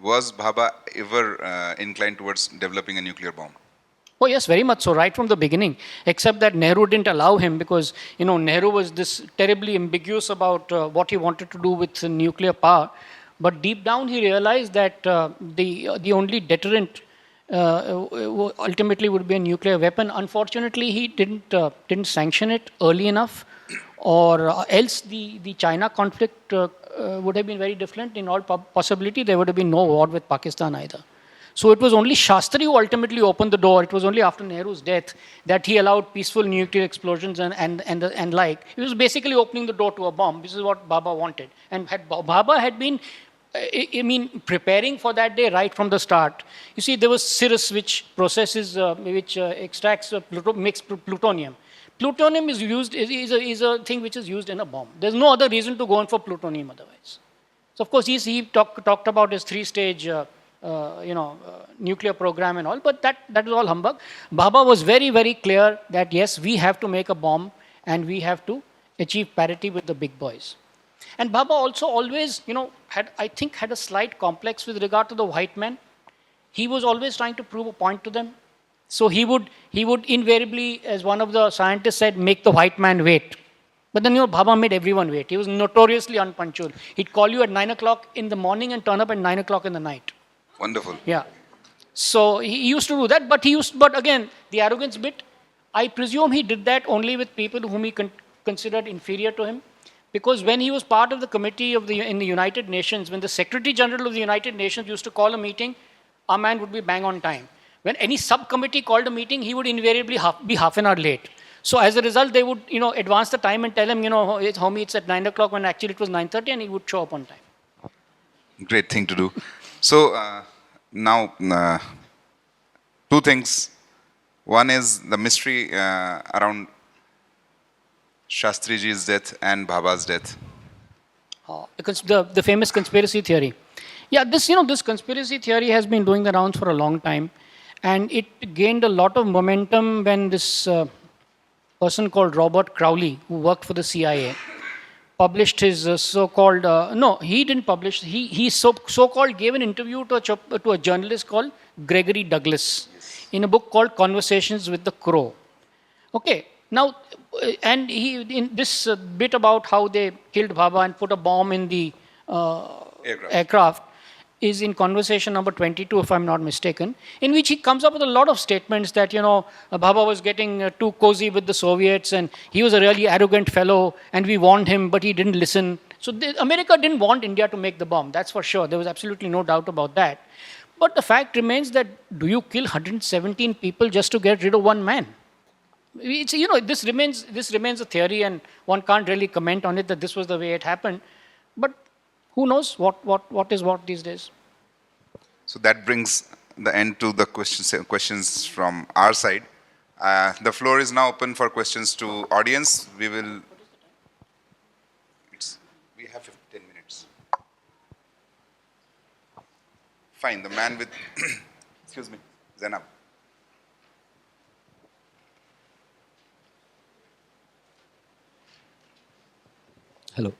was Bhabha ever inclined towards developing a nuclear bomb? Oh yes, very much so, right from the beginning. Except that Nehru didn't allow him, because Nehru was this terribly ambiguous about what he wanted to do with nuclear power. But deep down, he realized that the only deterrent ultimately would be a nuclear weapon. Unfortunately, he didn't sanction it early enough, or else the China conflict would have been very different. In all possibility, there would have been no war with Pakistan either. So it was only Shastri who ultimately opened the door. It was only after Nehru's death that he allowed peaceful nuclear explosions and like. He was basically opening the door to a bomb. This is what Bhabha wanted. And Bhabha had been preparing for that day right from the start. You see, there was Cirrus, which processes, extracts mixed plutonium. Plutonium is used, is a thing which is used in a bomb. There's no other reason to go in for plutonium otherwise. So, of course, he talked about his three-stage, nuclear program and all, but that is all humbug. Bhabha was very, very clear that, yes, we have to make a bomb and we have to achieve parity with the big boys. And Bhabha also always, had a slight complex with regard to the white men. He was always trying to prove a point to them. So he would invariably, as one of the scientists said, make the white man wait. But then, Bhabha made everyone wait. He was notoriously unpunctual. He'd call you at 9 o'clock in the morning and turn up at 9 o'clock in the night. Wonderful. Yeah. So he used to do that, but again, the arrogance bit, I presume he did that only with people whom he considered inferior to him. Because when he was part of the committee in the United Nations, when the Secretary General of the United Nations used to call a meeting, our man would be bang on time. When any subcommittee called a meeting, he would invariably be half an hour late. So as a result, they would, advance the time and tell him, homie, it's at 9 o'clock, when actually it was 9:30, and he would show up on time. Great thing to do. So now, two things. One is the mystery around Shastriji's death and Bhabha's death. The famous conspiracy theory. Yeah, this conspiracy theory has been doing the rounds for a long time, and it gained a lot of momentum when this person called Robert Crowley, who worked for the CIA, published his so-called, no, he didn't publish, he so-called gave an interview to a journalist called Gregory Douglas in a book called Conversations with the Crow. Okay, now, and he, in this bit about how they killed Bhabha and put a bomb in the aircraft, is in conversation number 22, if I'm not mistaken, in which he comes up with a lot of statements that, Bhabha was getting too cozy with the Soviets and he was a really arrogant fellow and we warned him, but he didn't listen. So America didn't want India to make the bomb, that's for sure. There was absolutely no doubt about that. But the fact remains that do you kill 117 people just to get rid of one man? It's, this remains a theory and one can't really comment on it that this was the way it happened. But who knows what is what these days? So that brings the end to the questions from our side. The floor is now open for questions to audience. We have 10 minutes. Fine, the man with, excuse me, Zainab. Hello.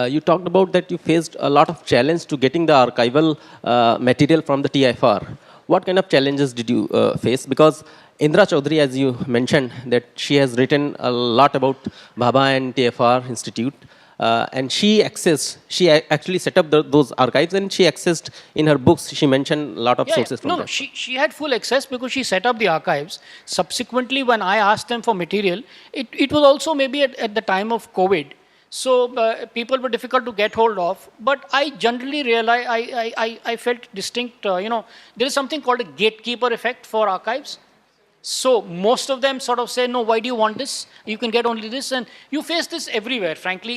You talked about that you faced a lot of challenge to getting the archival material from the TIFR. What kind of challenges did you face? Because Indra Chaudhary, as you mentioned, that she has written a lot about Bhabha and TIFR Institute. And she actually set up those archives and she accessed in her books, she mentioned a lot of sources from No, that. she had full access because she set up the archives. Subsequently, when I asked them for material, it was also maybe at the time of COVID. So people were difficult to get hold of. But I generally realized, I felt distinct, there is something called a gatekeeper effect for archives. So most of them sort of say, no, why do you want this? You can get only this. And you face this everywhere, frankly.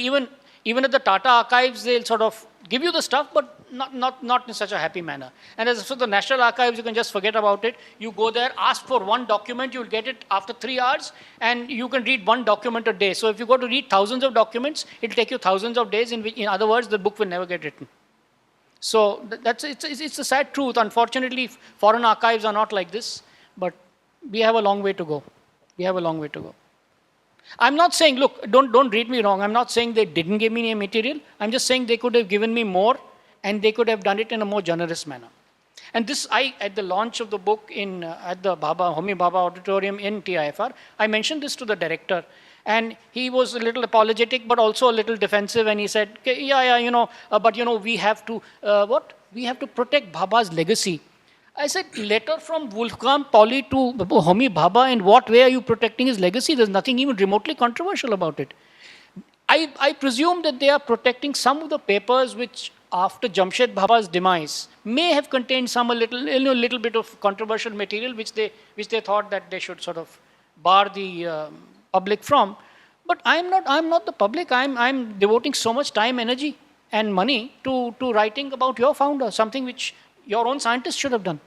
Even at the Tata archives, they'll sort of give you the stuff, but not in such a happy manner. And as for the National Archives, you can just forget about it. You go there, ask for one document, you'll get it after 3 hours, and you can read one document a day. So if you go to read thousands of documents, it'll take you thousands of days, in other words, the book will never get written. So it's a sad truth. Unfortunately, foreign archives are not like this, but we have a long way to go. I'm not saying, look, don't read me wrong. I'm not saying they didn't give me any material. I'm just saying they could have given me more and they could have done it in a more generous manner. And this, at the launch of the book at the Homi Bhabha Auditorium in TIFR, I mentioned this to the director. And he was a little apologetic, but also a little defensive. And he said, but we have to, We have to protect Bhabha's legacy. I said, letter from Wolfgang Pauli to Homi Bhabha, in what way are you protecting his legacy? There's nothing even remotely controversial about it. I presume that they are protecting some of the papers which, after Jamshed Bhabha's demise, may have contained a little bit of controversial material which they thought that they should sort of bar the public from. But I'm not the public. I'm devoting so much time, energy, and money to writing about your founder, something which your own scientists should have done.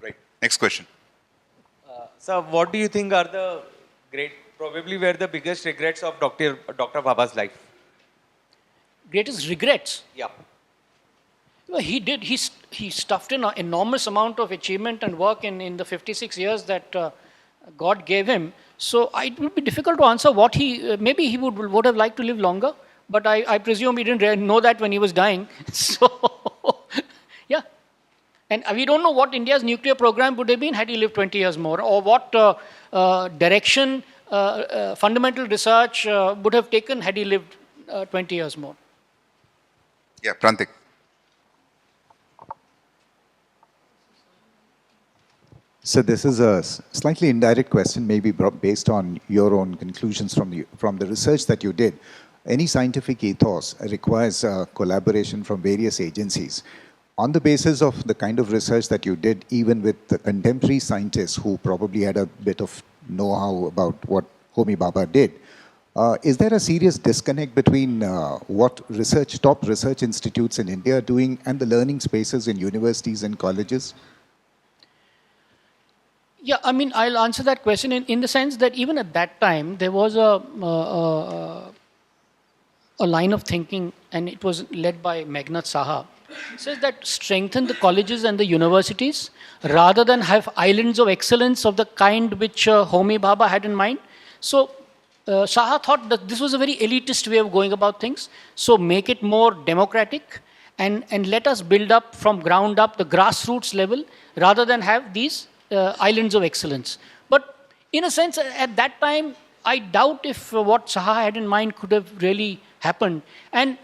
Right. Next question. So what do you think are probably were the biggest regrets of Dr. Bhabha's life? Greatest regrets? Yeah. Well, he stuffed in an enormous amount of achievement and work in the 56 years that God gave him. So it would be difficult to answer what maybe he would have liked to live longer, but I presume he didn't know that when he was dying. So, yeah. And we don't know what India's nuclear program would have been had he lived 20 years more, or what direction fundamental research would have taken had he lived 20 years more. Yeah, Prantik. So this is a slightly indirect question, maybe based on your own conclusions from the research that you did. Any scientific ethos requires collaboration from various agencies. On the basis of the kind of research that you did, even with the contemporary scientists who probably had a bit of know-how about what Homi Bhabha did, is there a serious disconnect between what top research institutes in India are doing and the learning spaces in universities and colleges? Yeah, I mean, I'll answer that question in the sense that even at that time, there was a line of thinking, and it was led by Meghnad Saha. It says that strengthen the colleges and the universities rather than have islands of excellence of the kind which Homi Bhabha had in mind. So Saha thought that this was a very elitist way of going about things. So make it more democratic and let us build up from ground up, the grassroots level, rather than have these islands of excellence. But in a sense, at that time, I doubt if what Saha had in mind could have really happened. And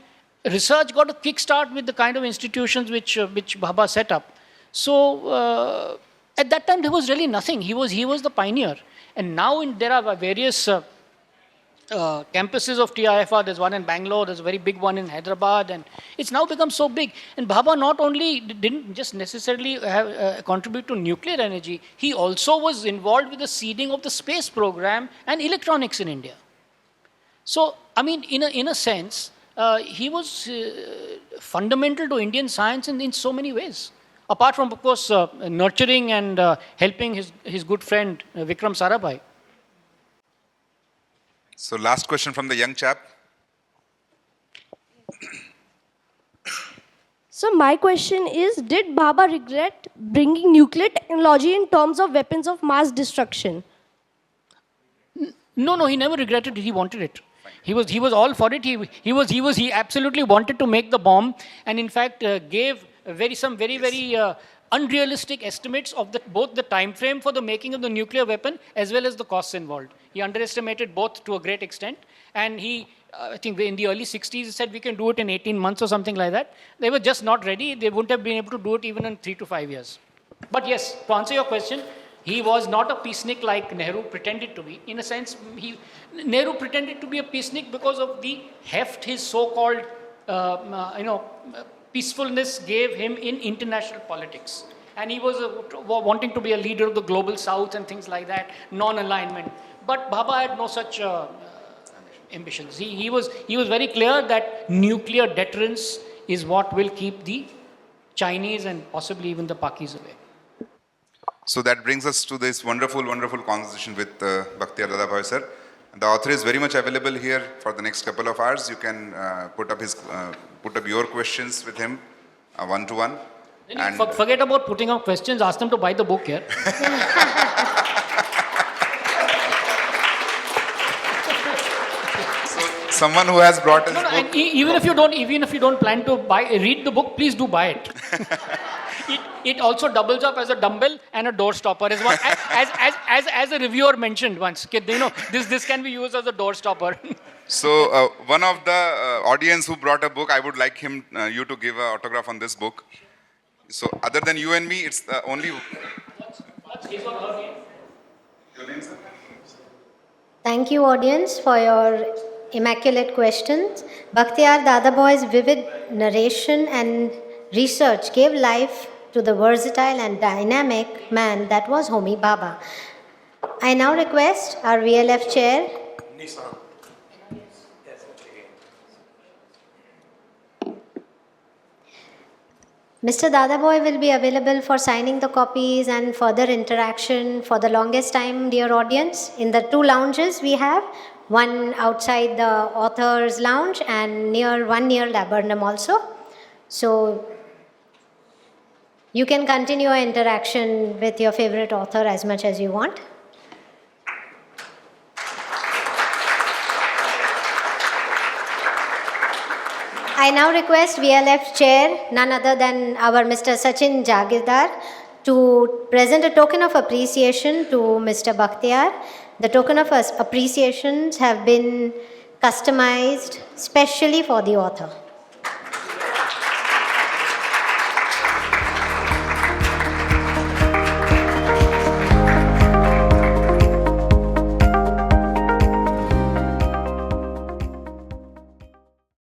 research got a kickstart with the kind of institutions which Bhabha set up. So at that time there was really nothing. He was the pioneer, and now there are various campuses of TIFR. There's one in Bangalore. There's a very big one in Hyderabad, and it's now become so big. And Bhabha not only didn't just necessarily contribute to nuclear energy, he also was involved with the seeding of the space program and electronics in India. So, I mean, in a sense, he was fundamental to Indian science in so many ways. Apart from, of course, nurturing and helping his good friend Vikram Sarabhai. So last question from the young chap. So my question is, did Bhabha regret bringing nuclear technology in terms of weapons of mass destruction? No, he never regretted it. He wanted it. He was all for it. He absolutely wanted to make the bomb, and in fact gave some very unrealistic estimates of both the time frame for the making of the nuclear weapon as well as the costs involved. He underestimated both to a great extent, and I think in the early 60s, he said we can do it in 18 months or something like that. They were just not ready. They wouldn't have been able to do it even in 3 to 5 years. But yes, to answer your question, he was not a peacenik like Nehru pretended to be. In a sense, Nehru pretended to be a peacenik because of the heft his so-called, peacefulness gave him in international politics. And he was wanting to be a leader of the global south and things like that, non-alignment. But Bhabha had no such ambitions. He was very clear that nuclear deterrence is what will keep the Chinese and possibly even the Pakis away. So that brings us to this wonderful conversation with Bakhtiar Dadabhoy sir. The author is very much available here for the next couple of hours. You can put up your questions with him one-to-one. And forget about putting up questions. Ask them to buy the book here. Someone who has brought his book. And even if you don't plan to read the book, please do buy it. It also doubles up as a dumbbell and a door stopper. As a reviewer mentioned once, this can be used as a door stopper. So one of the audience who brought a book, I would like you to give an autograph on this book. So other than you and me, it's the only. What's his or her name? Your name, sir? Thank you, audience, for your immaculate questions. Bakhtiar Dadabhoy's vivid narration and research gave life to the versatile and dynamic man that was Homi Bhabha. I now request our VLF chair, Mr. Dadabhoy will be available for signing the copies and further interaction for the longest time, dear audience. In the 2 lounges we have, one outside the author's lounge and one near Laburnum also. So you can continue your interaction with your favorite author as much as you want. I now request VLF chair, none other than our Mr. Sachin Jagirdar, to present a token of appreciation to Mr. Bakhtiar. The token of appreciations have been customized specially for the author.